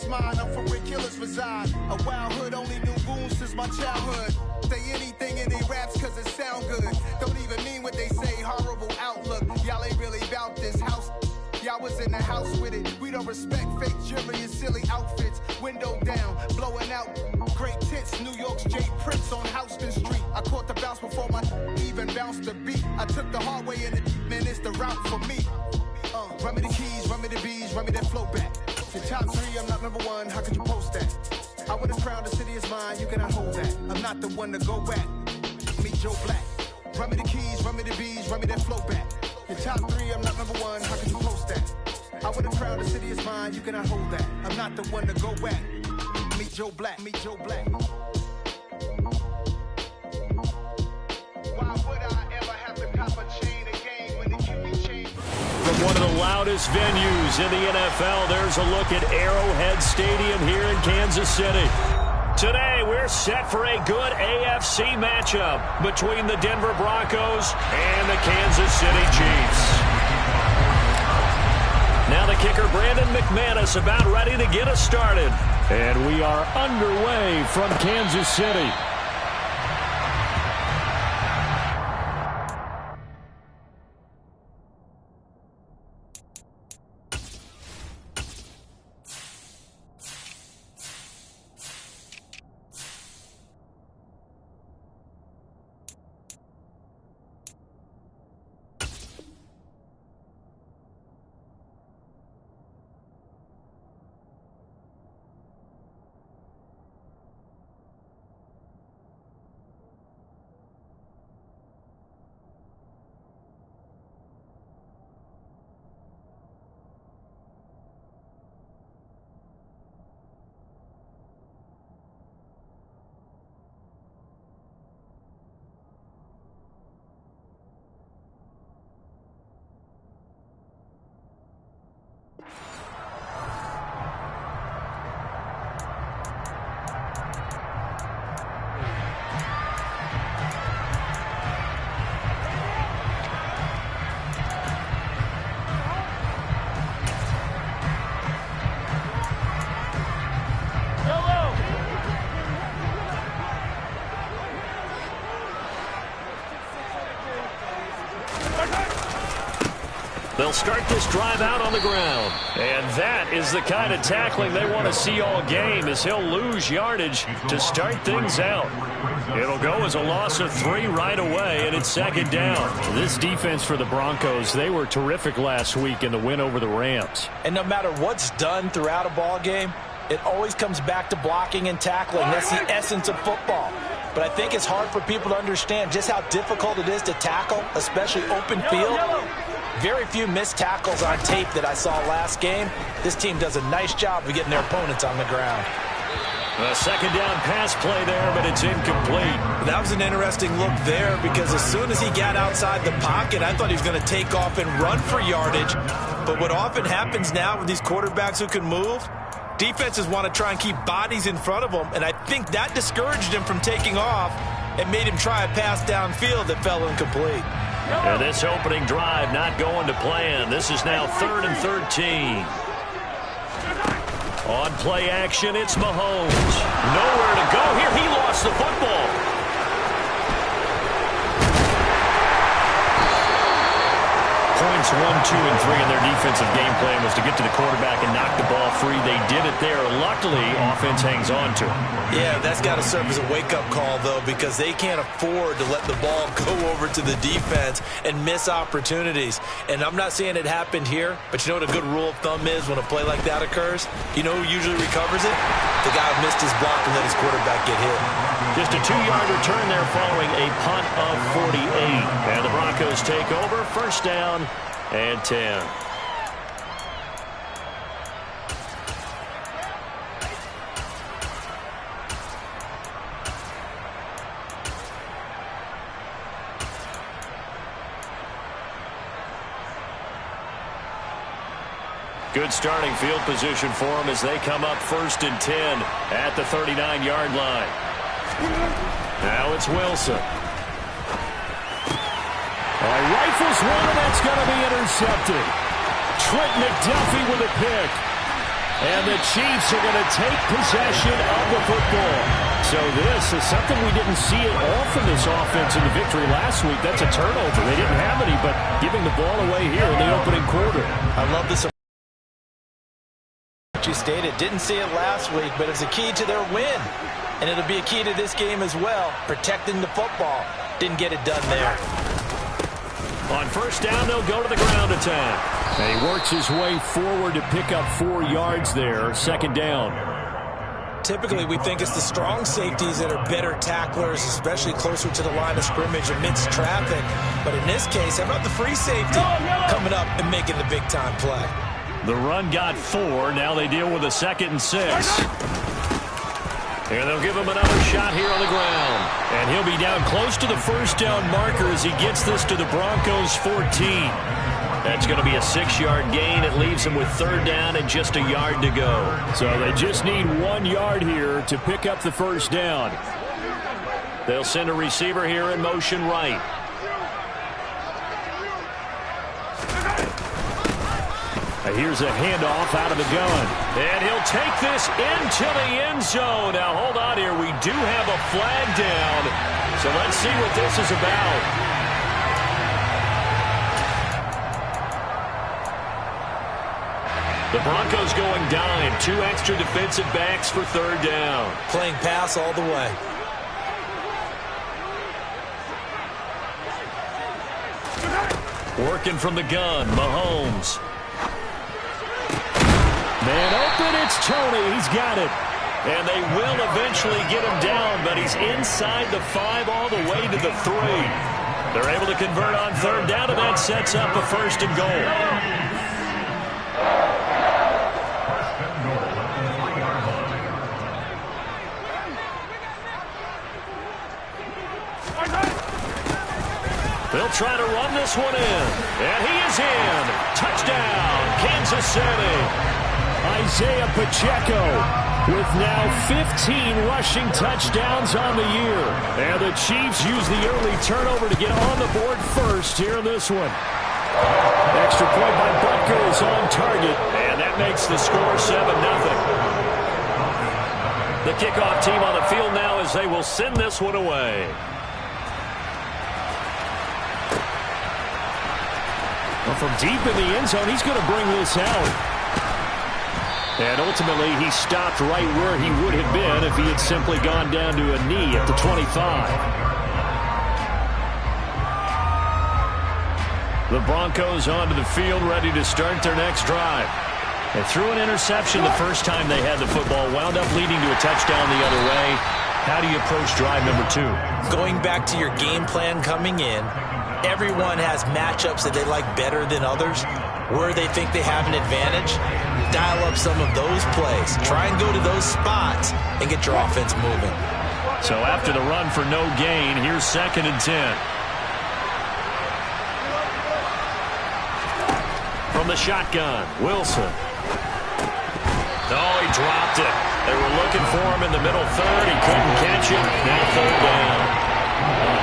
is mine. I'm from where killers reside. A wild hood, only knew goons since my childhood. Say anything in they raps cause it sound good. Don't even mean what they say, horrible outlook. Y'all ain't really about this house. Y'all was in the house with it. We don't respect fake jewelry and silly outfits. Window down, blowing out great tits. New York's Jay Prince on Houston Street. I caught the bounce before my even bounced the beat. I took the hard way in it, man, it's the route for me. Run me the keys, run me the bees, run me that flow back. The top 3, I'm not number 1, how could you post that? I would have crowned the city is mine, you cannot hold that. I'm not the one to go back. Meet Joe Black. Run me the keys, run me the bees, run me that flow back. The top 3, I'm not number 1, how could you post that? I would have crowned the city is mine, you cannot hold that. I'm not the one to go back. Meet Joe Black, meet Joe Black. Why would I ever have to cop a chain again when it can be changed? From one of the loudest venues in the NFL, there's a look at Arrowhead Stadium here in Kansas City. Today, we're set for a good AFC matchup between the Denver Broncos and the Kansas City Chiefs. Now the kicker, Brandon McManus, about ready to get us started. And we are underway from Kansas City. They'll start this drive out on the ground. And that is the kind of tackling they want to see all game, as he'll lose yardage to start things out. It'll go as a loss of 3 right away, and it's second down. This defense for the Broncos, they were terrific last week in the win over the Rams. And no matter what's done throughout a ball game, it always comes back to blocking and tackling. That's the essence of football. But I think it's hard for people to understand just how difficult it is to tackle, especially open field. Very few missed tackles on tape that I saw last game. This team does a nice job of getting their opponents on the ground. A second down pass play there, but it's incomplete. That was an interesting look there, because as soon as he got outside the pocket, I thought he was going to take off and run for yardage. But what often happens now with these quarterbacks who can move, defenses want to try and keep bodies in front of them, and I think that discouraged him from taking off and made him try a pass downfield that fell incomplete. And this opening drive not going to plan. This is now 3rd and 13. On play action, it's Mahomes. Nowhere to go here. He lost the football. Points 1, 2, and 3 in their defensive game plan was to get to the quarterback and knock the ball free. They did it there. Luckily, offense hangs on to it. Yeah, that's got to serve as a wake-up call, though, because they can't afford to let the ball go over to the defense and miss opportunities. And I'm not saying it happened here, but you know what a good rule of thumb is when a play like that occurs? You know who usually recovers it? The guy who missed his block and let his quarterback get hit. Just a 2-yard return there following a punt of 48. And the Broncos take over, first down and 10. Good starting field position for them as they come up 1st and 10 at the 39-yard line. Now it's Wilson. Rifles one, and that's going to be intercepted. Trent McDuffie with a pick. And the Chiefs are going to take possession of the football. So this is something we didn't see at all from this offense in the victory last week. That's a turnover. They didn't have any, but giving the ball away here in the opening quarter. I love this. You stated, didn't see it last week, but it's a key to their win. And it'll be a key to this game as well, protecting the football. Didn't get it done there. On first down, they'll go to the ground attack. And he works his way forward to pick up 4 yards there. Second down. Typically, we think it's the strong safeties that are better tacklers, especially closer to the line of scrimmage amidst traffic. But in this case, how about the free safety coming up and making the big-time play? The run got 4. Now they deal with a 2nd and 6. And they'll give him another shot here on the ground. And he'll be down close to the first down marker as he gets this to the Broncos 14. That's going to be a 6-yard gain. It leaves him with 3rd down and just a yard to go. So they just need 1 yard here to pick up the first down. They'll send a receiver here in motion right. Here's a handoff out of the gun. And he'll take this into the end zone. Now, hold on here. We do have a flag down. So let's see what this is about. The Broncos going dime. 2 extra defensive backs for 3rd down. Playing pass all the way. Working from the gun, Mahomes. Man open, it's Tony. He's got it. And they will eventually get him down, but he's inside the 5 all the way to the 3. They're able to convert on 3rd down, and that sets up a 1st and goal. They'll try to run this one in. And he is in. Touchdown, Kansas City. Isaiah Pacheco with now 15 rushing touchdowns on the year. And the Chiefs use the early turnover to get on the board first here in this one. Extra point by Butker is on target. And that makes the score 7-0. The kickoff team on the field now as they will send this one away. Well, from deep in the end zone, he's going to bring this out. And ultimately, he stopped right where he would have been if he had simply gone down to a knee at the 25. The Broncos onto the field, ready to start their next drive. They threw an interception the first time they had the football, wound up leading to a touchdown the other way. How do you approach drive number 2? Going back to your game plan coming in, everyone has matchups that they like better than others. Where they think they have an advantage, dial up some of those plays. Try and go to those spots and get your offense moving. So after the run for no gain, here's 2nd and 10. From the shotgun, Wilson. Oh, he dropped it. They were looking for him in the middle 3rd. He couldn't catch it. Now 3rd down.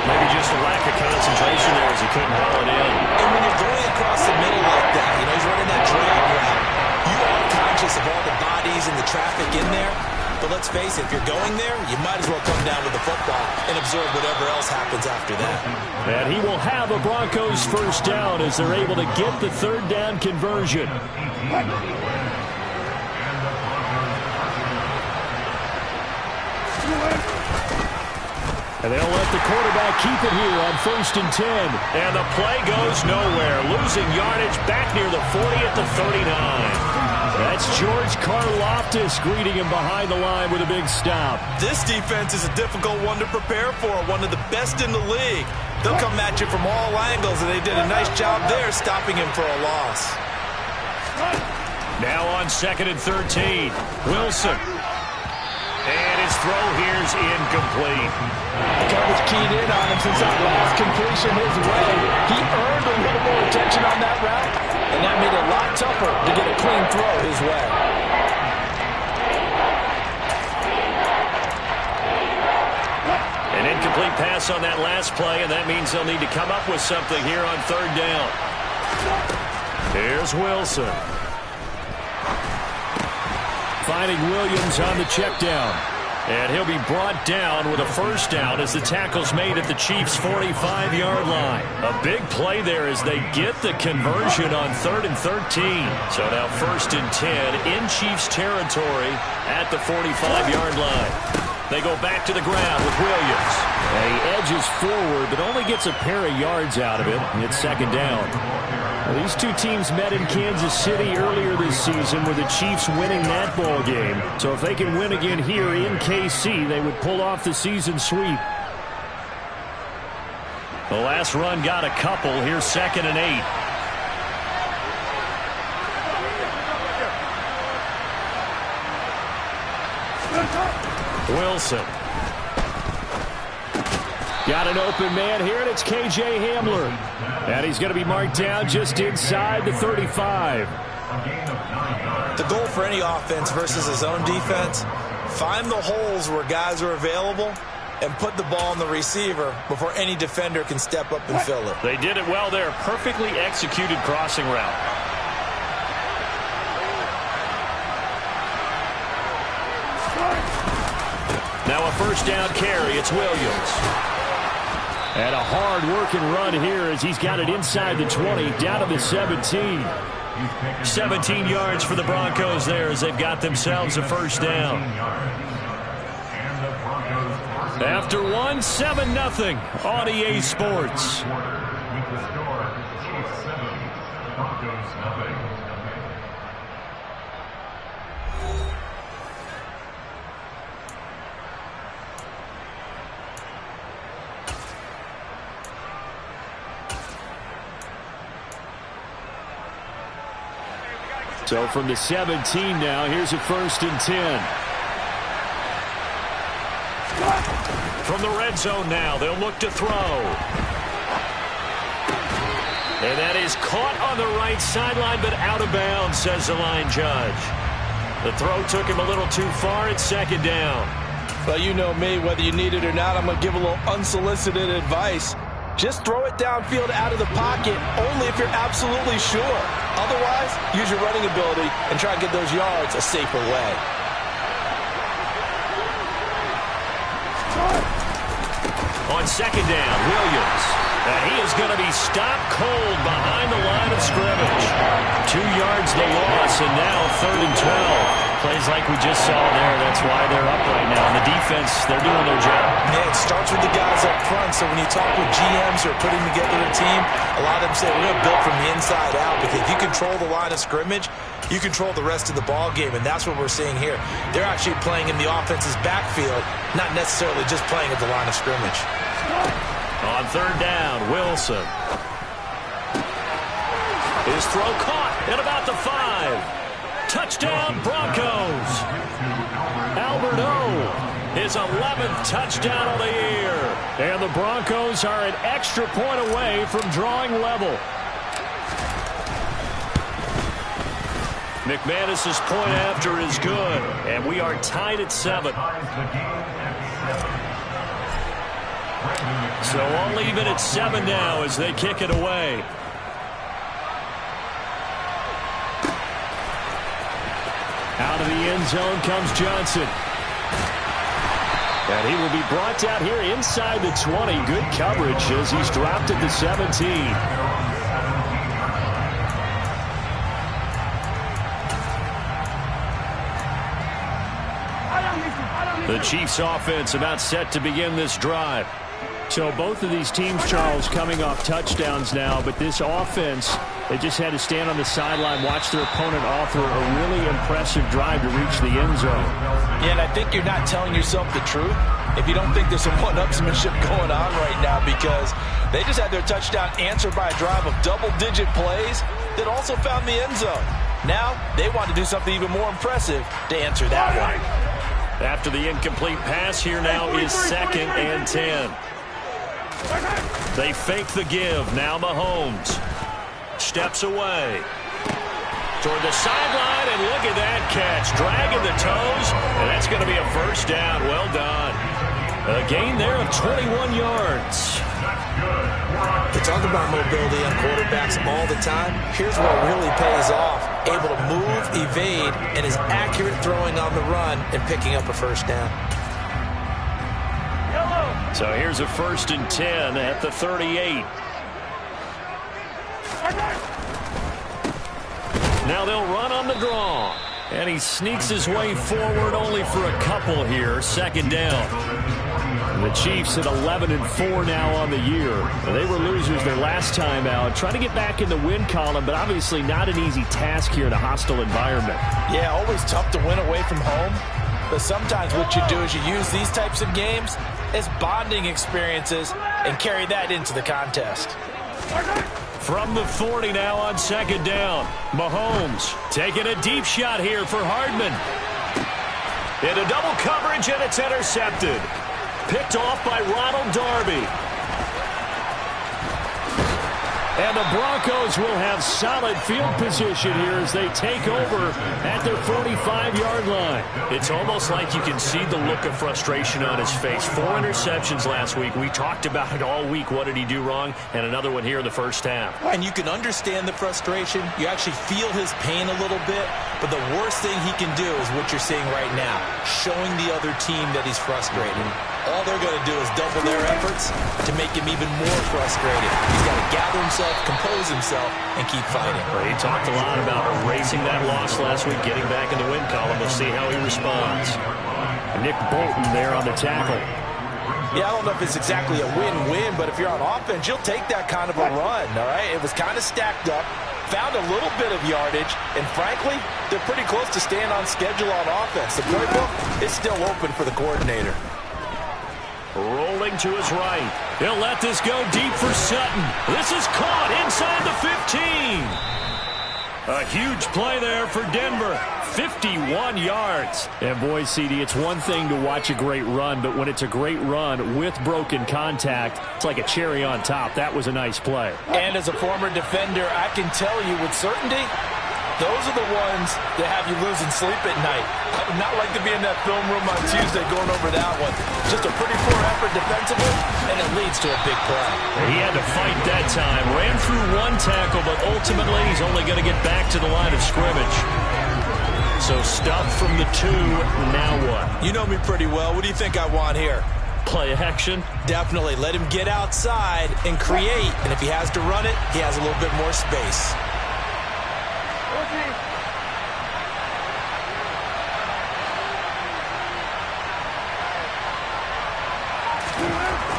Maybe just a lack of concentration there as he couldn't haul it in. And when you're going across the middle like that, you know, he's running that drag route, you are conscious of all the bodies and the traffic in there. But let's face it, if you're going there, you might as well come down with the football and absorb whatever else happens after that. And he will have a Broncos first down as they're able to get the 3rd down conversion. And they'll let the quarterback keep it here on 1st and 10. And the play goes nowhere. Losing yardage back near the 40 at the 39. That's George Karlaftis greeting him behind the line with a big stop. This defense is a difficult one to prepare for, one of the best in the league. They'll come at you from all angles, and they did a nice job there stopping him for a loss. Now on 2nd and 13. Wilson. And his throw here's incomplete. Coverage keyed in on him since that last completion his way. He earned a little more attention on that route, and that made it a lot tougher to get a clean throw his way. An incomplete pass on that last play, and that means they'll need to come up with something here on 3rd down. Here's Wilson. Finding Williams on the check down. And he'll be brought down with a first down as the tackle's made at the Chiefs' 45-yard line. A big play there as they get the conversion on 3rd and 13. So now 1st and 10 in Chiefs territory at the 45-yard line. They go back to the ground with Williams. And he edges forward, but only gets a pair of yards out of it. It's 2nd down. Well, these two teams met in Kansas City earlier this season with the Chiefs winning that ball game. So if they can win again here in KC, they would pull off the season sweep. The last run got a couple. Here's 2nd and 8. Wilson. Got an open man here, and it's K.J. Hamler. And he's going to be marked down just inside the 35. The goal for any offense versus his own defense, find the holes where guys are available and put the ball on the receiver before any defender can step up and fill it. They did it well there. Perfectly executed crossing route. Now a first down carry. It's Williams. And a hard-working run here as he's got it inside the 20, down to the 17. 17 yards for the Broncos there as they've got themselves a first down. After one, 7-0 on EA Sports. So from the 17 now, here's a 1st and 10. From the red zone now, they'll look to throw. And that is caught on the right sideline, but out of bounds, says the line judge. The throw took him a little too far. It's 2nd down. Well, you know me, whether you need it or not, I'm going to give a little unsolicited advice. Just throw it downfield out of the pocket only if you're absolutely sure. Otherwise, use your running ability and try and get those yards a safer way. On 2nd down, Williams. And he is going to be stopped cold behind the line of scrimmage. 2 yards the loss, and now 3rd and 12. Plays like we just saw there. That's why they're up right now. And the defense, they're doing their job. Yeah, it starts with the guys up front. So when you talk with GMs who are putting together a team, a lot of them say we're going to build from the inside out. Because if you control the line of scrimmage, you control the rest of the ball game. And that's what we're seeing here. They're actually playing in the offense's backfield, not necessarily just playing at the line of scrimmage. On 3rd down, Wilson. His throw caught at about the 5. Touchdown, Broncos. Albert O, his 11th touchdown of the year. And the Broncos are an extra point away from drawing level. McManus's point after is good, and we are tied at 7. So all even at 7 now as they kick it away. Out of the end zone comes Johnson. And he will be brought down here inside the 20. Good coverage as he's dropped at the 17. The Chiefs offense about set to begin this drive. So both of these teams, Charles, coming off touchdowns now, but this offense, they just had to stand on the sideline, watch their opponent offer a really impressive drive to reach the end zone. Yeah, and I think you're not telling yourself the truth if you don't think there's some one-upsmanship going on right now, because they just had their touchdown answered by a drive of double-digit plays that also found the end zone. Now they want to do something even more impressive to answer that one. After the incomplete pass, here now is 2nd and 10. They fake the give. Now Mahomes steps away toward the sideline, and look at that catch. Dragging the toes, and that's going to be a first down. Well done. A gain there of 21 yards. We talk about mobility on quarterbacks all the time. Here's where it really pays off. Able to move, evade, and is accurate throwing on the run and picking up a first down. So here's a 1st and 10 at the 38. Now they'll run on the draw. And he sneaks his way forward only for a couple here. 2nd down. The Chiefs at 11-4 now on the year. They were losers their last time out. Trying to get back in the win column, but obviously not an easy task here in a hostile environment. Yeah, always tough to win away from home. But sometimes what you do is you use these types of games as bonding experiences and carry that into the contest. From the 40 now on 2nd down. Mahomes taking a deep shot here for Hardman. Into double coverage, and it's intercepted. Picked off by Ronald Darby. And the Broncos will have solid field position here as they take over at their 45-yard line. It's almost like you can see the look of frustration on his face. 4 interceptions last week. We talked about it all week. What did he do wrong? And another one here in the first half. And you can understand the frustration. You actually feel his pain a little bit. But the worst thing he can do is what you're seeing right now, showing the other team that he's frustrated. All they're going to do is double their efforts to make him even more frustrated. He's got to gather himself, compose himself, and keep fighting. Well, he talked a lot about erasing that loss last week, getting back in the win column. We'll see how he responds. Nick Bolton there on the tackle. Yeah, I don't know if it's exactly a win-win, but if you're on offense, you'll take that kind of a run, all right? It was kind of stacked up, found a little bit of yardage, and frankly, they're pretty close to staying on schedule on offense. The playbook is still open for the coordinator. Rolling to his right. He'll let this go deep for Sutton. This is caught inside the 15. A huge play there for Denver. 51 yards. And boy, CD, it's one thing to watch a great run, but when it's a great run with broken contact, it's like a cherry on top. That was a nice play. And as a former defender, I can tell you with certainty, those are the ones that have you losing sleep at night. I would not like to be in that film room on Tuesday going over that one. Just a pretty poor effort defensively, and it leads to a big play. He had to fight that time. Ran through one tackle, but ultimately he's only going to get back to the line of scrimmage. So stop from the 2. Now what? You know me pretty well. What do you think I want here? Play action? Definitely. Let him get outside and create. And if he has to run it, he has a little bit more space.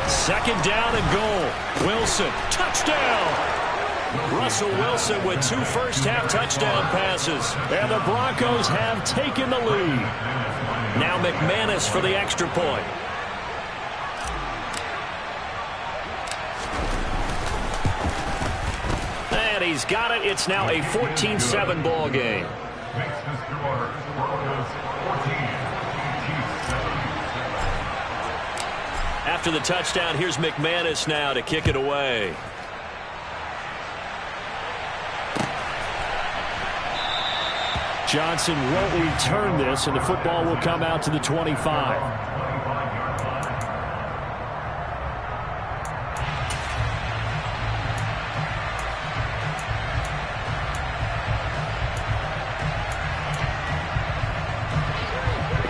Second down and goal. Wilson, touchdown! Russell Wilson with 2 first-half touchdown passes. And the Broncos have taken the lead. Now McManus for the extra point. And he's got it. It's now a 14-7 ball game. After the touchdown, here's McManus now to kick it away. Johnson won't return this, and the football will come out to the 25.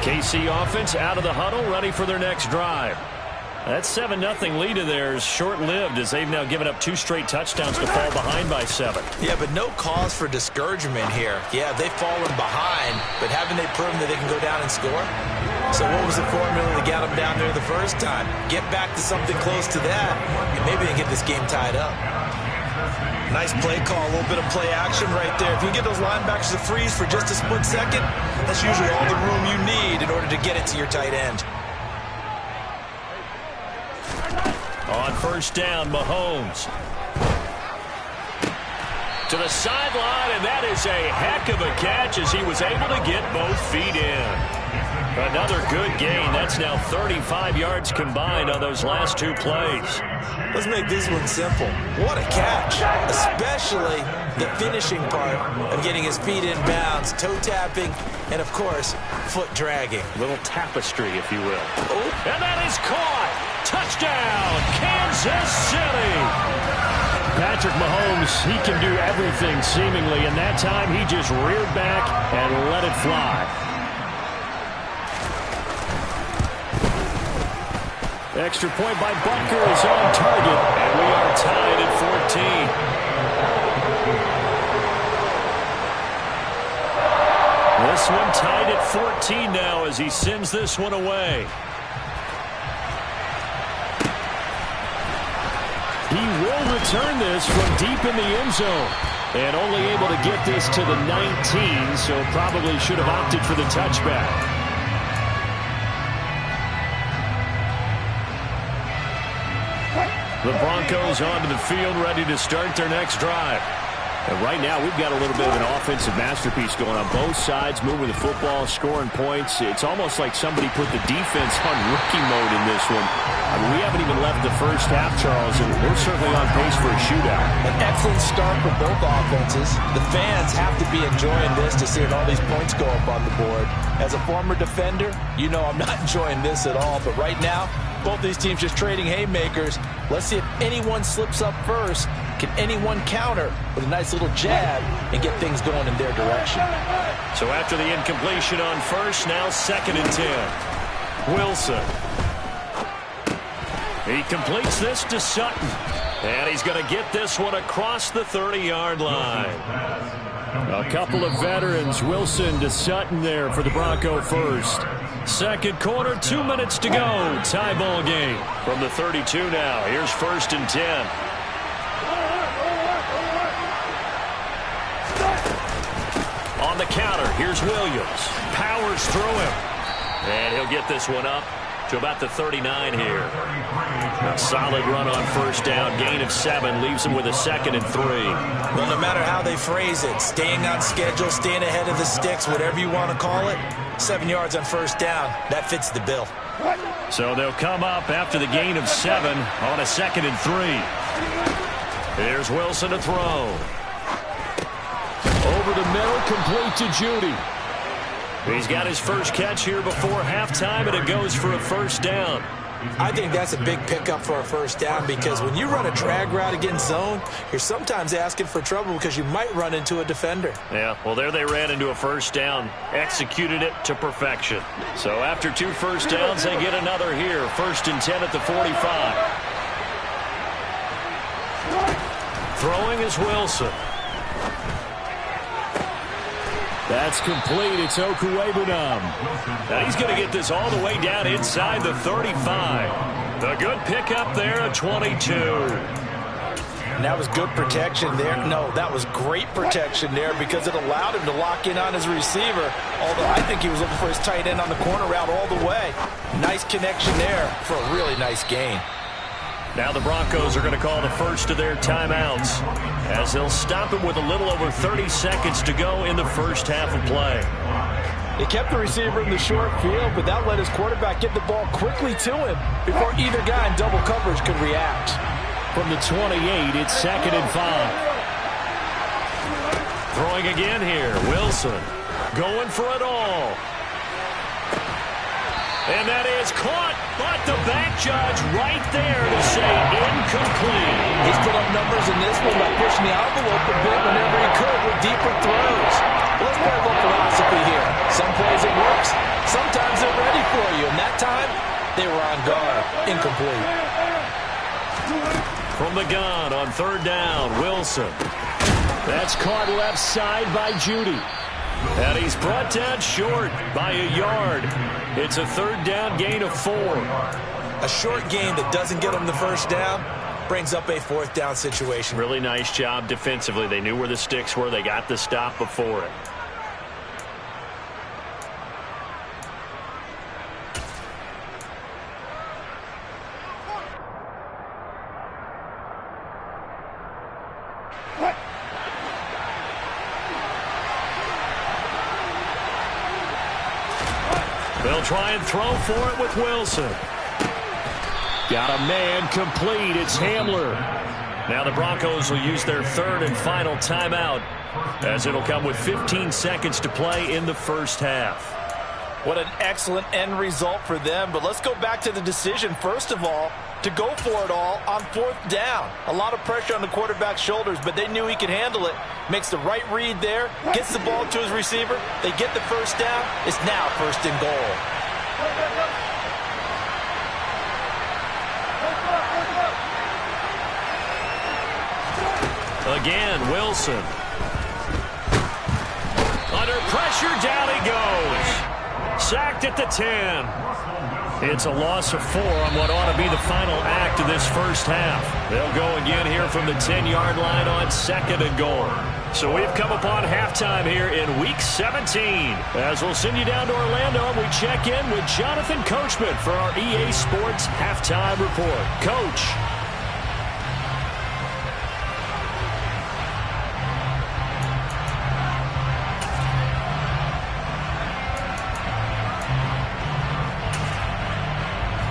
KC offense out of the huddle, ready for their next drive. That 7-0 lead of theirs short-lived as they've now given up 2 straight touchdowns to fall behind by 7. Yeah, but no cause for discouragement here. Yeah, they've fallen behind, but haven't they proven that they can go down and score? So what was the formula to get them down there the first time? Get back to something close to that, and maybe they get this game tied up. Nice play call, a little bit of play action right there. If you get those linebackers to freeze for just a split second, that's usually all the room you need in order to get it to your tight end. On first down, Mahomes. To the sideline, and that is a heck of a catch as he was able to get both feet in. Another good gain. That's now 35 yards combined on those last 2 plays. Let's make this one simple. What a catch, especially the finishing part of getting his feet in bounds, toe tapping, and of course, foot dragging. A little tapestry, if you will. Oh. And that is caught. touchdown, Kansas City! Patrick Mahomes, he can do everything seemingly, and that time he just reared back and let it fly. Extra point by Butker is on target, and we are tied at 14. This one tied at 14 now as he sends this one away. He will return this from deep in the end zone. And only able to get this to the 19, so probably should have opted for the touchback. The Broncos onto the field, ready to start their next drive. And right now, we've got a little bit of an offensive masterpiece going on both sides, moving the football, scoring points. It's almost like somebody put the defense on rookie mode in this one. I mean, we haven't even left the first half, Charles, and we're certainly on pace for a shootout. An excellent start for both offenses. The fans have to be enjoying this to see all these points go up on the board. As a former defender, you know I'm not enjoying this at all. But right now, both these teams just trading haymakers. Let's see if anyone slips up first. Can anyone counter with a nice little jab and get things going in their direction? So after the incompletion on first, now 2nd and 10. Wilson. He completes this to Sutton. And he's going to get this one across the 30-yard line. A couple of veterans, Wilson to Sutton there for the Bronco first. Second quarter, 2 minutes to go. Tie ball game from the 32 now. Here's 1st and 10. On the counter, here's Williams. Powers through him. And he'll get this one up to about the 39 here. A solid run on first down. Gain of 7 leaves him with a 2nd and 3. Well, no matter how they phrase it, staying on schedule, staying ahead of the sticks, whatever you want to call it, 7 yards on first down, that fits the bill. So they'll come up after the gain of 7 on a 2nd and 3. Here's Wilson to throw. Over the middle, complete to Judy. He's got his first catch here before halftime, and it goes for a first down. I think that's a big pickup for a first down because when you run a drag route against zone, you're sometimes asking for trouble because you might run into a defender. Yeah, well, there they ran into a first down, executed it to perfection. So after 2 first downs, they get another here. 1st and 10 at the 45. Throwing is Wilson. That's complete. It's Okuwebunam. Now he's going to get this all the way down inside the 35. The good pickup there at 22. And that was good protection there. No, that was great protection there because it allowed him to lock in on his receiver. Although I think he was looking for his tight end on the corner route all the way. Nice connection there for a really nice gain. Now the Broncos are going to call the first of their timeouts as they'll stop him with a little over 30 seconds to go in the first half of play. They kept the receiver in the short field, but that let his quarterback get the ball quickly to him before either guy in double coverage could react. From the 28, it's 2nd and 5. Throwing again here, Wilson going for it all. And that is caught, but the back judge right there to say incomplete. He's put up numbers in this one by pushing the envelope a bit whenever he could with deeper throws. Well, let's play a little philosophy here. Some plays it works, sometimes they're ready for you, and that time they were on guard. Incomplete. From the gun on 3rd down, Wilson. That's caught left side by Judy. And he's brought down short by a yard. It's a 3rd down gain of 4. A short gain that doesn't get him the first down brings up a 4th down situation. Really nice job defensively. They knew where the sticks were. They got the stop before it. They'll try and throw for it with Wilson. Got a man complete. It's Hamler. Now the Broncos will use their 3rd and final timeout as it'll come with 15 seconds to play in the first half. What an excellent end result for them. But let's go back to the decision, first of all, to go for it all on 4th down. A lot of pressure on the quarterback's shoulders, but they knew he could handle it. Makes the right read there, gets the ball to his receiver. They get the first down. It's now 1st and goal. Again, Wilson. Under pressure, down he goes. Sacked at the 10. It's a loss of 4 on what ought to be the final act of this first half. They'll go again here from the 10-yard line on 2nd and goal. So we've come upon halftime here in Week 17. As we'll send you down to Orlando, and we check in with Jonathan Coachman for our EA Sports Halftime Report. Coach.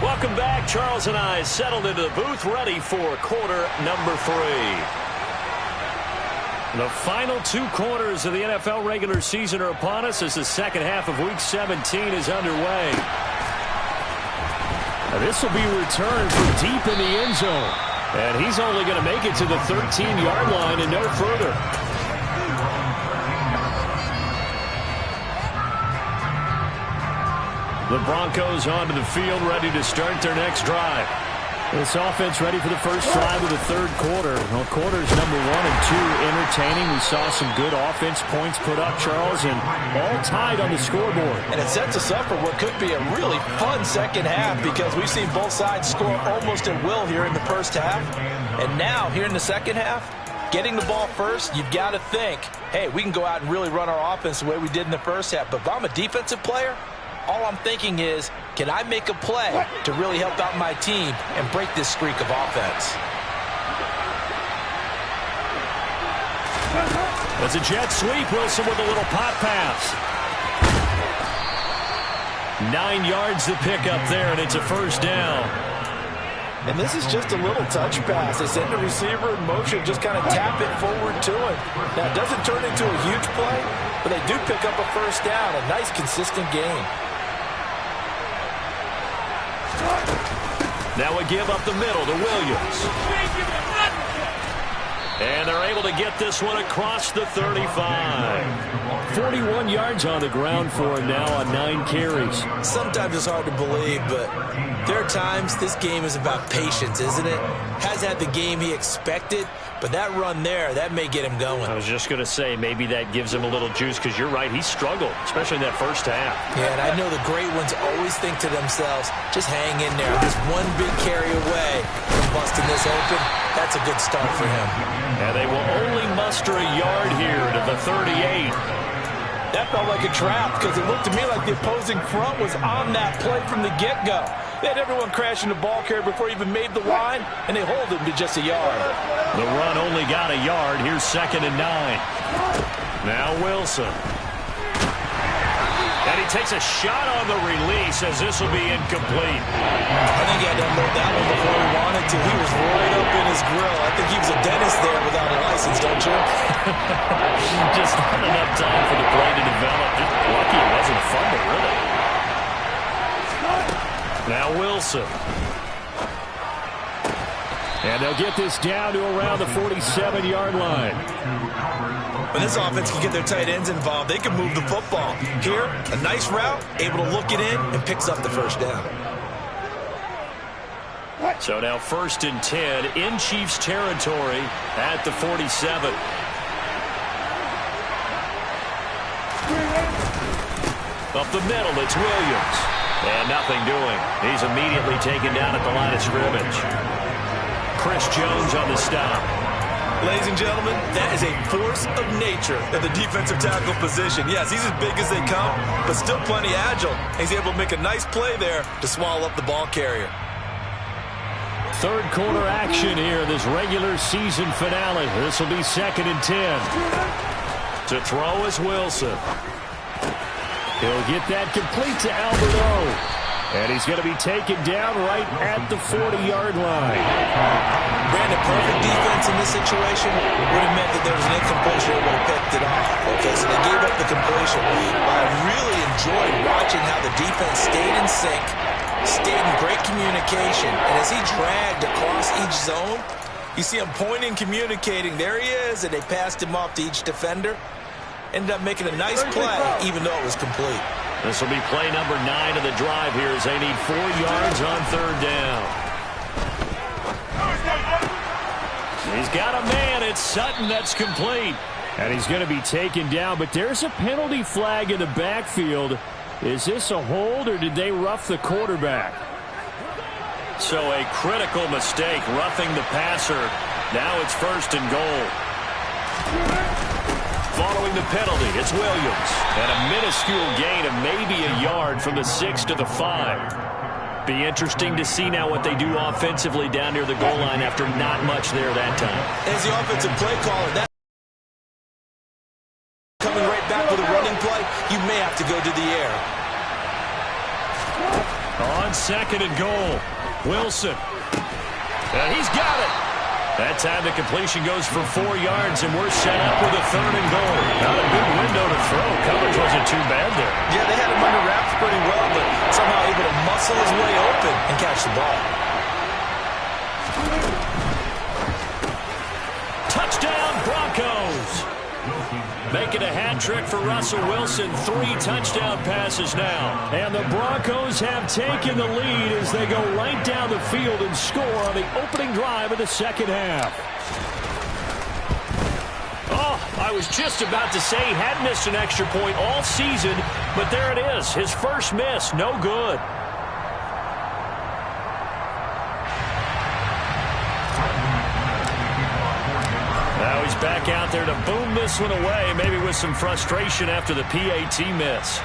Welcome back. Charles and I settled into the booth, ready for quarter number 3. The final 2 quarters of the NFL regular season are upon us as the second half of Week 17 is underway. This will be returned from deep in the end zone. And he's only going to make it to the 13-yard line and no further. The Broncos onto the field, ready to start their next drive. This offense ready for the first drive of the 3rd quarter. Well, quarters number 1 and 2 entertaining. We saw some good offense points put up, Charles, and all tied on the scoreboard. And it sets us up for what could be a really fun second half because we've seen both sides score almost at will here in the first half. And now, here in the second half, getting the ball first, you've got to think, hey, we can go out and really run our offense the way we did in the first half. But if I'm a defensive player, all I'm thinking is, can I make a play to really help out my team and break this streak of offense? That's a jet sweep. Wilson with a little pop pass. 9 yards to pick up there, and it's a first down. And this is just a little touch pass. They send the receiver in motion, just kind of tap it forward to him. Now, it doesn't turn into a huge play, but they do pick up a first down. A nice, consistent game. Now a give up the middle to Williams. And they're able to get this one across the 35. 41 yards on the ground for him now on 9 carries. Sometimes it's hard to believe, but there are times this game is about patience, isn't it? Hasn't had the game he expected, but that run there, that may get him going. I was just going to say, maybe that gives him a little juice, because you're right, he struggled, especially in that first half. Yeah, and I know the great ones always think to themselves, just hang in there. Just one big carry away from busting this open. That's a good start for him. And they will only muster a yard here to the 38. That felt like a trap because it looked to me like the opposing front was on that play from the get-go. They had everyone crashing the ball carrier before he even made the line, and they hold him to just a yard. The run only got a yard. Here's 2nd and 9. Now Wilson. And he takes a shot on the release as this will be incomplete. I think he had to unload that one before he wanted to. He was right up in his grill. I think he was a dentist there without a license, don't you? Just not enough time for the play to develop. Just lucky it wasn't a fumble, really. Now Wilson. And they'll get this down to around the 47-yard line. When this offense can get their tight ends involved, they can move the football. Here, a nice route, able to look it in, and picks up the first down. So now 1st and 10 in Chiefs territory at the 47. Up the middle, it's Williams. And nothing doing. He's immediately taken down at the line of scrimmage. Chris Jones on the stop. Ladies and gentlemen, that is a force of nature at the defensive tackle position. Yes, he's as big as they come, but still plenty agile. He's able to make a nice play there to swallow up the ball carrier. 3rd quarter action here, this regular season finale. This will be 2nd and 10. To throw is Wilson. He'll get that complete to Albert O. And he's going to be taken down right at the 40-yard line. Brandon, perfect defense in this situation would have meant that there was an incompletion that would have picked it off. Okay, so they gave up the completion. But I really enjoyed watching how the defense stayed in sync, stayed in great communication. And as he dragged across each zone, you see him pointing, communicating. There he is, and they passed him off to each defender. Ended up making a nice play, even though it was complete. This will be play number 9 of the drive here as they need 4 yards on 3rd down. He's got a man. It's Sutton. That's complete. And he's going to be taken down, but there's a penalty flag in the backfield. Is this a hold, or did they rough the quarterback? So a critical mistake, roughing the passer. Now it's 1st and goal. Following the penalty, it's Williams. And a minuscule gain of maybe a yard from the 6 to the 5. Be interesting to see now what they do offensively down near the goal line after not much there that time. As the offensive play caller, that coming right back with a running play, you may have to go to the air. On 2nd and goal, Wilson. And he's got it. That time the completion goes for 4 yards, and we're set up with a 3rd and goal. Not a big window to throw. Coverage wasn't too bad there. Yeah, they had him under wraps pretty well, but somehow able to muscle his way open and catch the ball. Touchdown, Broncos. Making a hat trick for Russell Wilson. 3 touchdown passes now. And the Broncos have taken the lead as they go right down the field and score on the opening drive of the 2nd half. Oh, I was just about to say he hadn't missed an extra point all season, but there it is. His first miss, no good. Now he's back out there to boom this one away, maybe with some frustration after the PAT miss.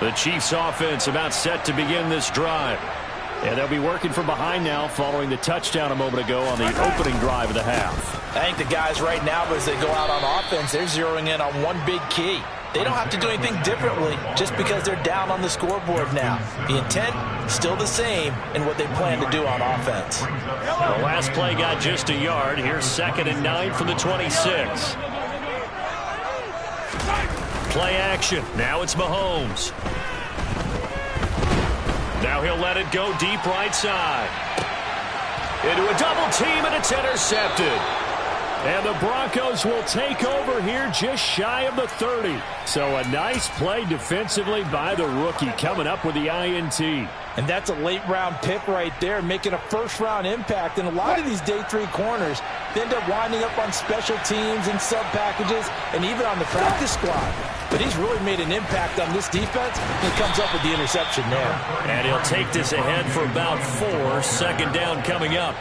The Chiefs offense about set to begin this drive. And they'll be working from behind now following the touchdown a moment ago on the opening drive of the half. I think the guys right now, as they go out on offense, they're zeroing in on one big key. They don't have to do anything differently just because they're down on the scoreboard now. The intent still the same in what they plan to do on offense. The last play got just a yard. Here's 2nd and 9 from the 26. Play action. Now it's Mahomes. Now he'll let it go deep right side. Into a double team, and it's intercepted. And the Broncos will take over here just shy of the 30. So a nice play defensively by the rookie coming up with the INT. And that's a late-round pick right there, making a first-round impact. And a lot of these day 3 corners, they end up winding up on special teams and sub-packages and even on the practice squad. But he's really made an impact on this defense, and he comes up with the interception there. And he'll take this ahead for about 4. 2nd down coming up.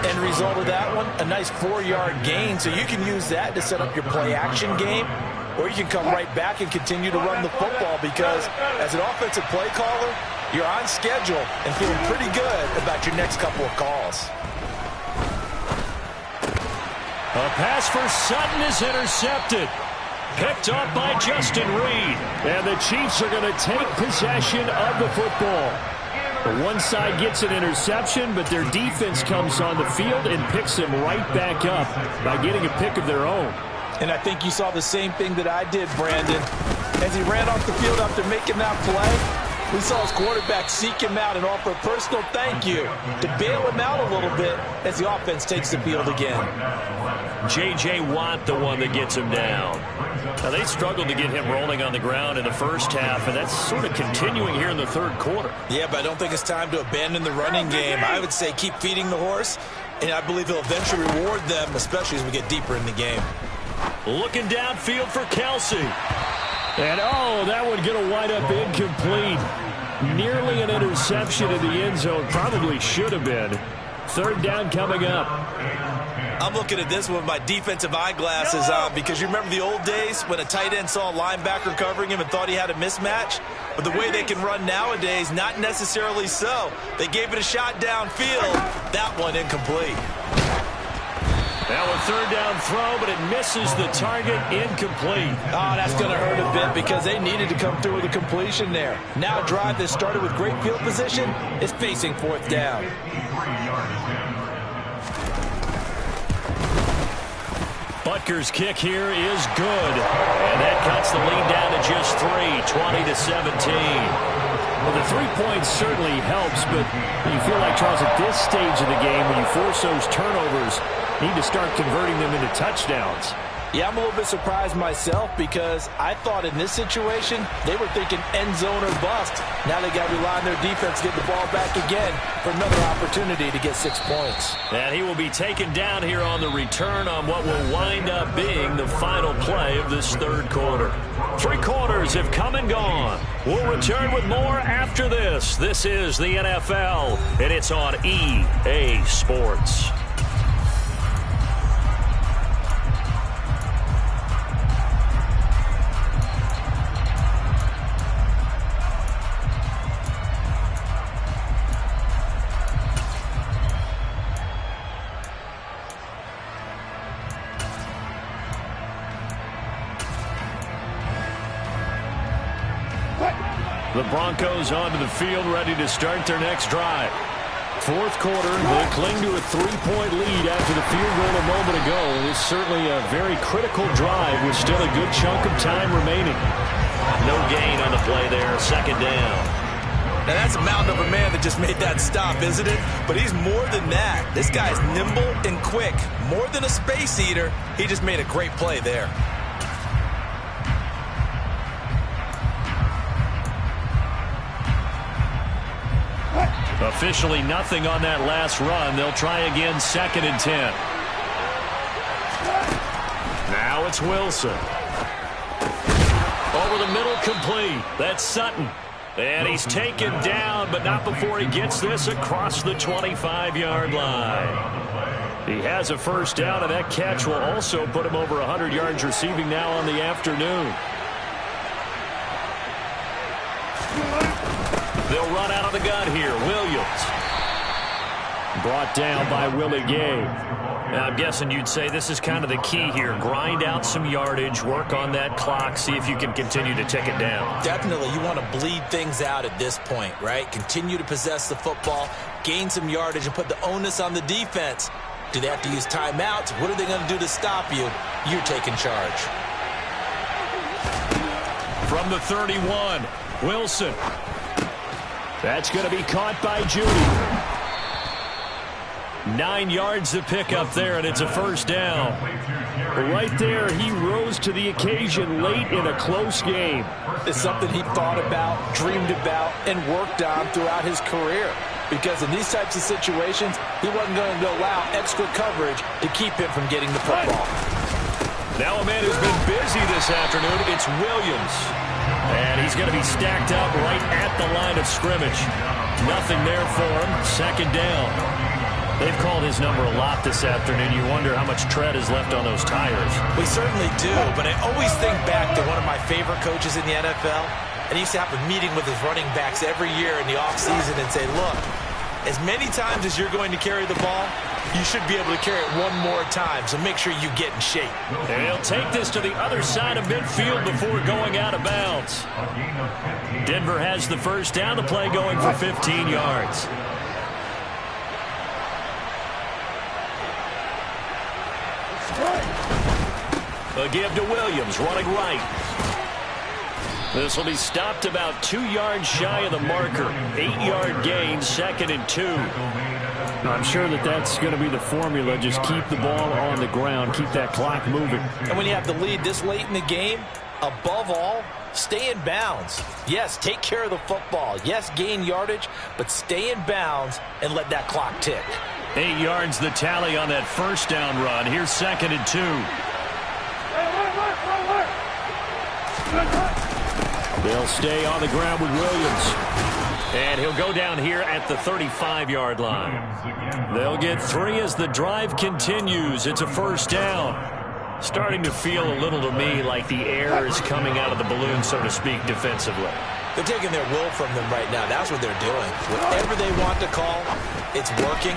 End result of that one, a nice 4-yard gain. So you can use that to set up your play-action game, or you can come right back and continue to run the football because as an offensive play caller, you're on schedule and feeling pretty good about your next couple of calls. A pass for Sutton is intercepted. Picked up by Justin Reed. And the Chiefs are going to take possession of the football. The one side gets an interception, but their defense comes on the field and picks them right back up by getting a pick of their own. And I think you saw the same thing that I did, Brandon. As he ran off the field after making that play, we saw his quarterback seek him out and offer a personal thank you to bail him out a little bit as the offense takes the field again. J.J. Watt, the one that gets him down. Now, they struggled to get him rolling on the ground in the first half, and that's sort of continuing here in the 3rd quarter. Yeah, but I don't think it's time to abandon the running game. I would say keep feeding the horse, and I believe he'll eventually reward them, especially as we get deeper in the game. Looking downfield for Kelsey. And, oh, that one going to wind up incomplete. Nearly an interception in the end zone. Probably should have been. 3rd down coming up. I'm looking at this with my defensive eyeglasses on because you remember the old days when a tight end saw a linebacker covering him and thought he had a mismatch? But the way they can run nowadays, not necessarily so. They gave it a shot downfield. That one incomplete. Now a third down throw, but it misses the target, incomplete. Oh, that's going to hurt a bit because they needed to come through with a completion there. Now a drive that started with great field position is facing fourth down. Butker's kick here is good. And that cuts the lead down to just 20-17. Well, the 3 points certainly helps, but you feel like, Charles, at this stage of the game, when you force those turnovers, need to start converting them into touchdowns. Yeah, I'm a little bit surprised myself because I thought in this situation they were thinking end zone or bust. Now they got to rely on their defense to get the ball back again for another opportunity to get 6 points. And he will be taken down here on the return on what will wind up being the final play of this third quarter. 3 quarters have come and gone. We'll return with more after this. This is the NFL, and it's on EA Sports. The Broncos onto the field, ready to start their next drive. Fourth quarter, they cling to a 3-point lead after the field goal a moment ago. It's certainly a very critical drive with still a good chunk of time remaining. No gain on the play there, second down. Now that's a mountain of a man that just made that stop, isn't it? But he's more than that. This guy's nimble and quick. More than a space eater, he just made a great play there. Officially nothing on that last run. They'll try again, 2nd and 10. Now it's Wilson. Over the middle, complete. That's Sutton. And he's taken down, but not before he gets this across the 25-yard line. He has a first down, and that catch will also put him over 100 yards receiving now on the afternoon. They'll run out of the gun here. Williams. Brought down by Willie Gay. Now, I'm guessing you'd say this is kind of the key here. Grind out some yardage, work on that clock, see if you can continue to tick it down. Definitely, you want to bleed things out at this point, right? Continue to possess the football, gain some yardage, and put the onus on the defense. Do they have to use timeouts? What are they going to do to stop you? You're taking charge. From the 31, Wilson. That's going to be caught by Judy. 9 yards to pick up there, and it's a first down. Right there, he rose to the occasion late in a close game. It's something he thought about, dreamed about, and worked on throughout his career. Because in these types of situations, he wasn't going to allow extra coverage to keep him from getting the football. Now a man who's been busy this afternoon, it's Williams. And he's going to be stacked up right at the line of scrimmage. Nothing there for him. Second down. They've called his number a lot this afternoon. You wonder how much tread is left on those tires. We certainly do, but I always think back to one of my favorite coaches in the NFL. And he used to have a meeting with his running backs every year in the offseason and say, look, as many times as you're going to carry the ball, you should be able to carry it one more time, so make sure you get in shape. And he'll take this to the other side of midfield before going out of bounds. Denver has the first down, the play going for 15 yards. A give to Williams, running right. This will be stopped about 2 yards shy of the marker. 8-yard gain, 2nd and 2. I'm sure that's going to be the formula. Just keep the ball on the ground. Keep that clock moving. And when you have the lead this late in the game, above all, stay in bounds. Yes, take care of the football. Yes, gain yardage, but stay in bounds and let that clock tick. 8 yards the tally on that first down run. Here's 2nd and 2. They'll stay on the ground with Williams. And he'll go down here at the 35-yard line. They'll get 3 as the drive continues. It's a first down. Starting to feel a little to me like the air is coming out of the balloon, so to speak, defensively. They're taking their will from them right now. That's what they're doing. Whatever they want to call, it's working.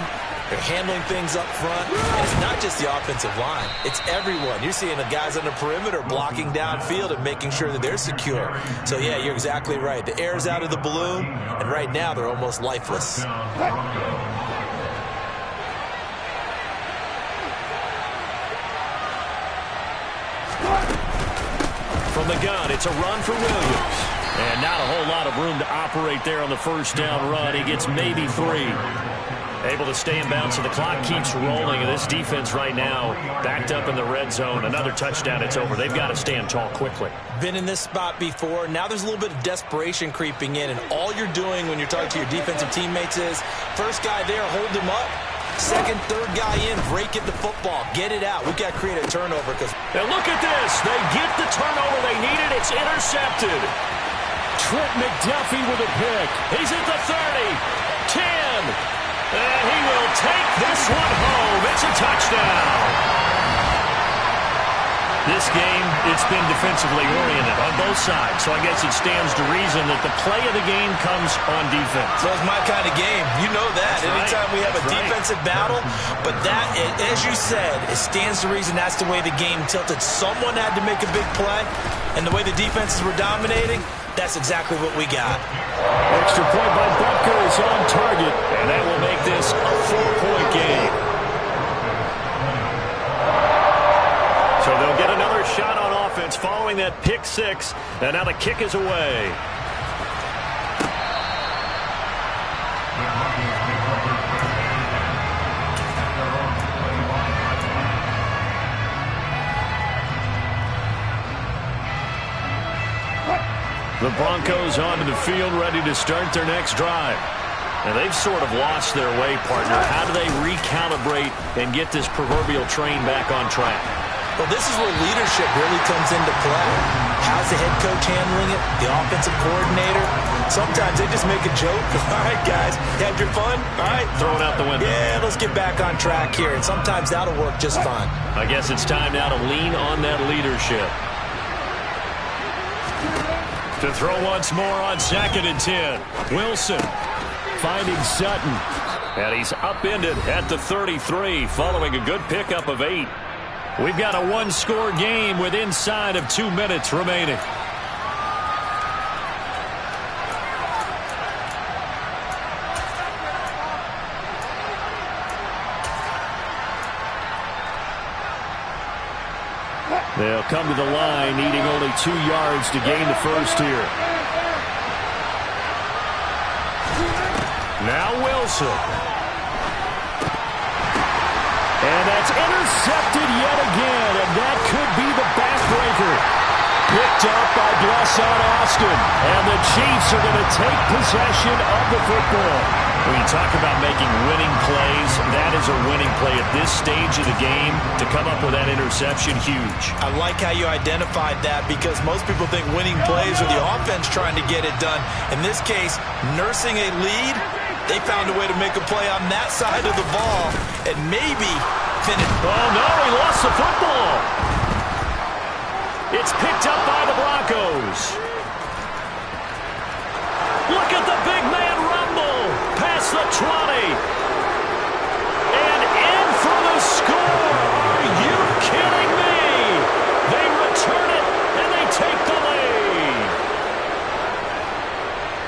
They're handling things up front. And it's not just the offensive line. It's everyone. You're seeing the guys on the perimeter blocking downfield and making sure that they're secure. So, yeah, you're exactly right. The air's out of the balloon, and right now they're almost lifeless. From the gun, it's a run for Williams. And not a whole lot of room to operate there on the first down run. He gets maybe 3. Able to stay in bounds, so the clock keeps rolling. And this defense right now backed up in the red zone. Another touchdown, it's over. They've got to stand tall quickly. Been in this spot before. Now there's a little bit of desperation creeping in. And all you're doing when you're talking to your defensive teammates is, first guy there, hold him up. Second, third guy in, break it the football. Get it out. We've got to create a turnover. And look at this. They get the turnover they needed. It's intercepted. Trent McDuffie with a pick. He's at the 30, 10. And he will take this one home. It's a touchdown. This game, it's been defensively oriented on both sides, so I guess it stands to reason that the play of the game comes on defense. So it's my kind of game. You know that. Anytime we have a defensive battle, but that, as you said, it stands to reason that's the way the game tilted. Someone had to make a big play, and the way the defenses were dominating, that's exactly what we got. Extra point by Butker is on target, and that will make this a 4-point game. So they'll get another shot on offense following that pick 6, and now the kick is away. The Broncos onto the field, ready to start their next drive. And they've sort of lost their way, partner. How do they recalibrate and get this proverbial train back on track? Well, this is where leadership really comes into play. How's the head coach handling it? The offensive coordinator? Sometimes they just make a joke. All right, guys, you had your fun? All right. Throw it out the window. Yeah, let's get back on track here. And sometimes that'll work just fine. I guess it's time now to lean on that leadership. To throw once more on 2nd and 10. Wilson finding Sutton. And he's upended at the 33 following a good pickup of 8. We've got a 1-score game with inside of 2 minutes remaining. They'll come to the line, needing only 2 yards to gain the first here. Now Wilson. And that's intercepted yet again, and that could be the backbreaker. Picked up by Blesson Austin, and the Chiefs are going to take possession of the football. When you talk about making winning plays, that is a winning play at this stage of the game. To come up with that interception, huge. I like how you identified that, because most people think winning plays are the offense trying to get it done. In this case, nursing a lead, they found a way to make a play on that side of the ball and maybe finish. Oh, no, he lost the football. It's picked up by the Broncos. Look at the big man rumble past the 20. And in for the score. Are you kidding me? They return it, and they take the lead.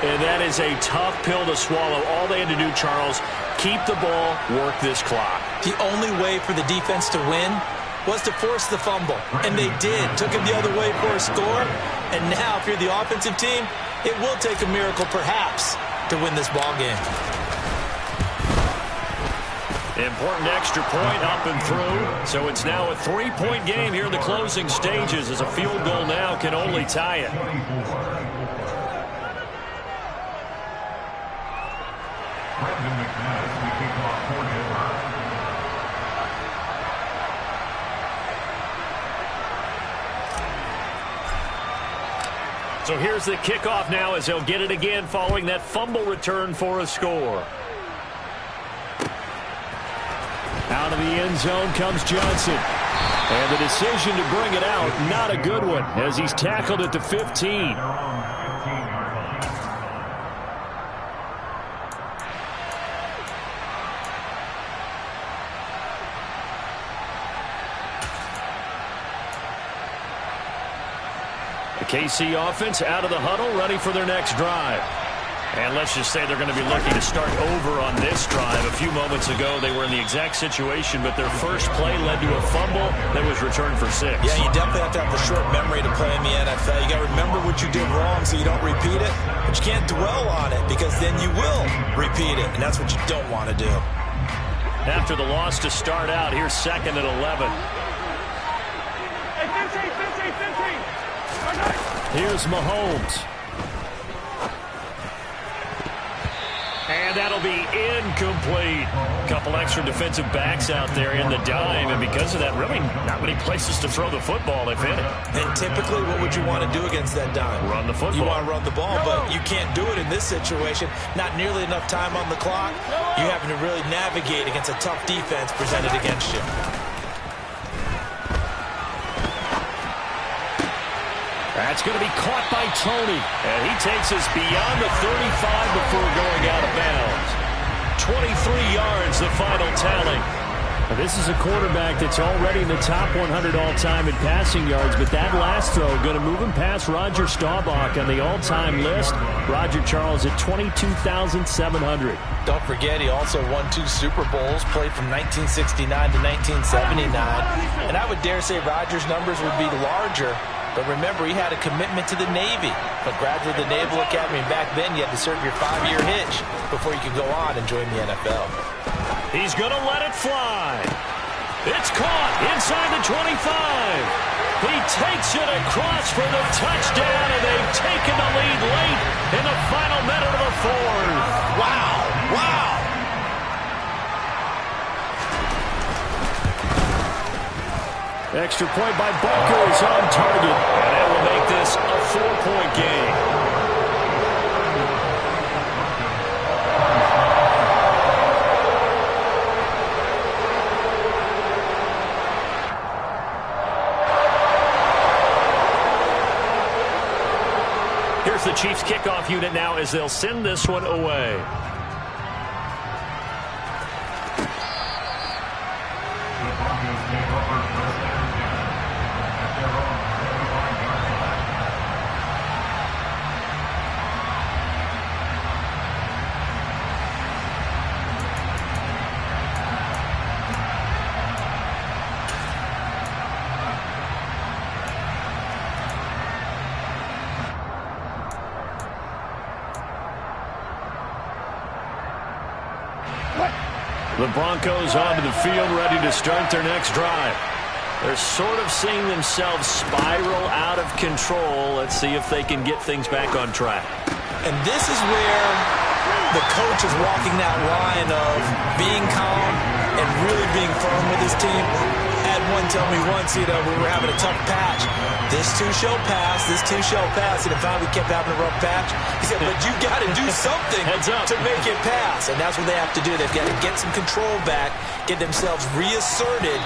And that is a tough pill to swallow. All they had to do, Charles, keep the ball, work this clock. The only way for the defense to win was to force the fumble. And they did. Took it the other way for a score. And now, if you're the offensive team, it will take a miracle, perhaps, to win this ball game. Important extra point up and through. So it's now a 3-point game here in the closing stages, as a field goal now can only tie it. So here's the kickoff now as he'll get it again following that fumble return for a score. Out of the end zone comes Johnson. And the decision to bring it out, not a good one, as he's tackled at the 15. The KC offense out of the huddle, ready for their next drive. And let's just say they're going to be looking to start over on this drive. A few moments ago, they were in the exact situation, but their first play led to a fumble that was returned for 6. Yeah, you definitely have to have the short memory to play in the NFL. You got to remember what you did wrong so you don't repeat it, but you can't dwell on it because then you will repeat it, and that's what you don't want to do. After the loss to start out, here's 2nd and 11. Here's Mahomes. And that'll be incomplete. Couple extra defensive backs out there in the dime, and because of that, really not many places to throw the football, if any. And typically, what would you want to do against that dime? Run the football. You want to run the ball, but you can't do it in this situation. Not nearly enough time on the clock. You having to really navigate against a tough defense presented against you. That's going to be caught by Tony. And he takes us beyond the 35 before going out of bounds. 23 yards, the final tally. Now, this is a quarterback that's already in the top 100 all-time in passing yards, but that last throw going to move him past Roger Staubach on the all-time list. Roger Charles at 22,700. Don't forget, he also won 2 Super Bowls, played from 1969 to 1979. And I would dare say Roger's numbers would be larger. But remember, he had a commitment to the Navy. But graduated the Naval Academy, and back then you had to serve your 5-year hitch before you could go on and join the NFL. He's going to let it fly. It's caught inside the 25. He takes it across for the touchdown, and they've taken the lead late in the final minute of the 4th. Wow, wow. Extra point by Buckers on target. And that will make this a 4-point game. Here's the Chiefs kickoff unit now as they'll send this one away. The Broncos onto the field, ready to start their next drive. They're sort of seeing themselves spiral out of control. Let's see if they can get things back on track. And this is where the coach is walking that line of being calm and really being firm with his team. Had one tell me once, we were having a tough patch. This too shall pass, this too shall pass. And finally we kept having a rough patch. He said, but you got to do something to make it pass. And that's what they have to do. They've got to get some control back, get themselves reasserted,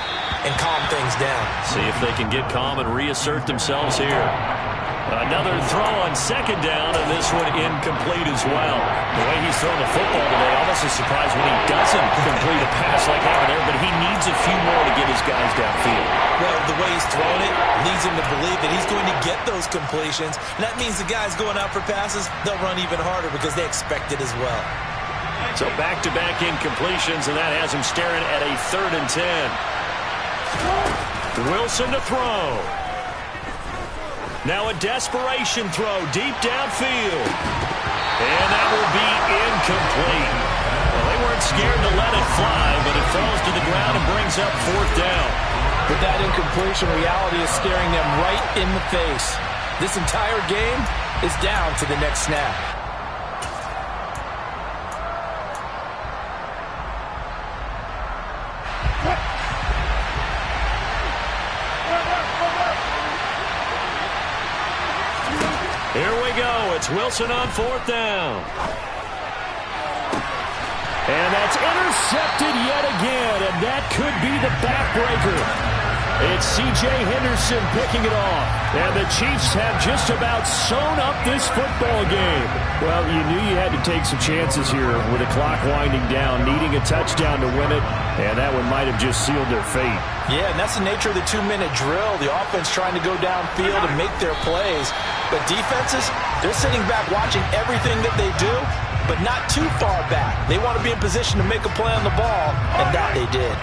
and calm things down. See if they can get calm and reassert themselves here. Another throw on 2nd down, and this one incomplete as well. The way he's throwing the football today, almost a surprise when he doesn't complete a pass like that there, but he needs a few more to get his guys downfield. Well, the way he's throwing it leads him to believe that he's going to get those completions. And that means the guys going out for passes, they'll run even harder because they expect it as well. So back-to-back incompletions, and that has him staring at a 3rd and 10. Wilson to throw. Now a desperation throw deep downfield. And that will be incomplete. Well, they weren't scared to let it fly, but it falls to the ground and brings up 4th down. With that incompletion, reality is staring them right in the face. This entire game is down to the next snap. Here we go. It's Wilson on 4th down. And that's intercepted yet again, and that could be the backbreaker. It's C.J. Henderson picking it off. And the Chiefs have just about sewn up this football game. Well, you knew you had to take some chances here with the clock winding down, needing a touchdown to win it, and that one might have just sealed their fate. Yeah, and that's the nature of the 2-minute drill. The offense trying to go downfield and make their plays. But defenses, they're sitting back watching everything that they do, but not too far back. They want to be in position to make a play on the ball, and that they did.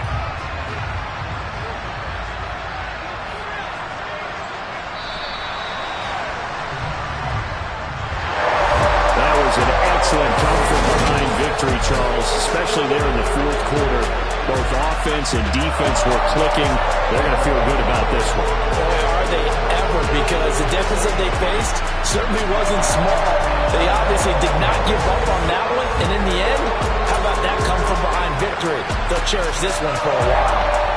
Excellent come-from-behind victory, Charles, especially there in the 4th quarter. Both offense and defense were clicking. They're going to feel good about this one. Boy, are they ever, because the deficit they faced certainly wasn't small. They obviously did not give up on that one, and in the end, how about that come-from-behind victory? They'll cherish this one for a while.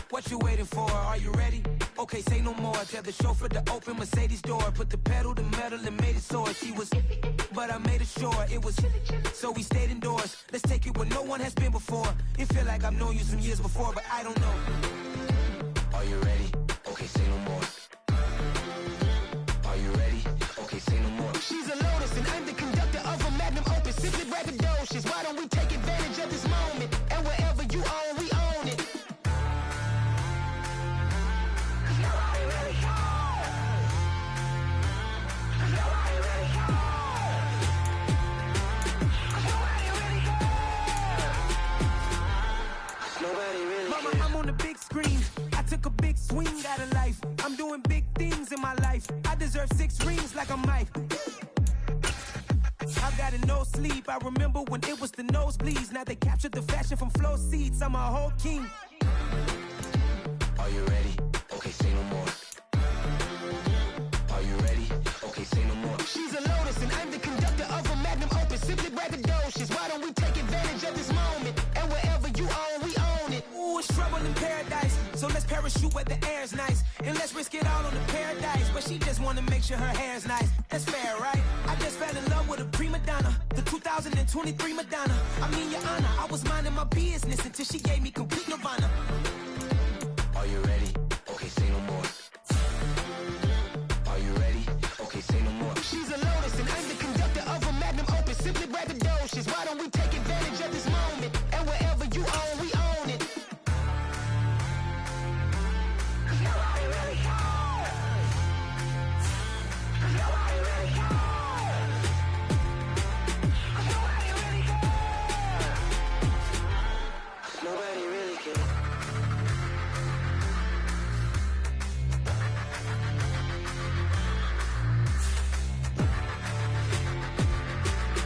What you waiting for? Are you ready? Okay, say no more. Tell the chauffeur to open Mercedes door. Put the pedal to metal and made it soar. She was, but I made it sure it was. So we stayed indoors. Let's take it where no one has been before. It feel like I've known you some years before, but I don't know. Are you ready? Okay, say no more. Are you ready? Okay, say no more. She's a Lotus and I'm the conductor of a magnum opus. Simply braggadocious. Why don't we take advantage of this moment? And wherever you own, we own it. Mama, I'm on the big screen. I took a big swing out of life. I'm doing big things in my life. I deserve 6 rings like I'm Mike. I've got no sleep. I remember when it was the nosebleeds. Now they captured the fashion from flow seats. I'm a whole king. Are you ready? Okay, say no more. Are you ready? Okay, say no more. She's a Lotus and I'm the conductor of a magnum opus. Simply braggadocious. Why don't we take advantage of this moment? And wherever you own, we own it. Ooh, it's trouble in paradise. So let's parachute where the air's nice. And let's risk it all on the paradise. But she just wanna make sure her hair's nice. That's fair, right? I just fell in love with a prima donna. The 2023 Madonna. I mean, your honor, I was minding my business until she gave me complete nirvana.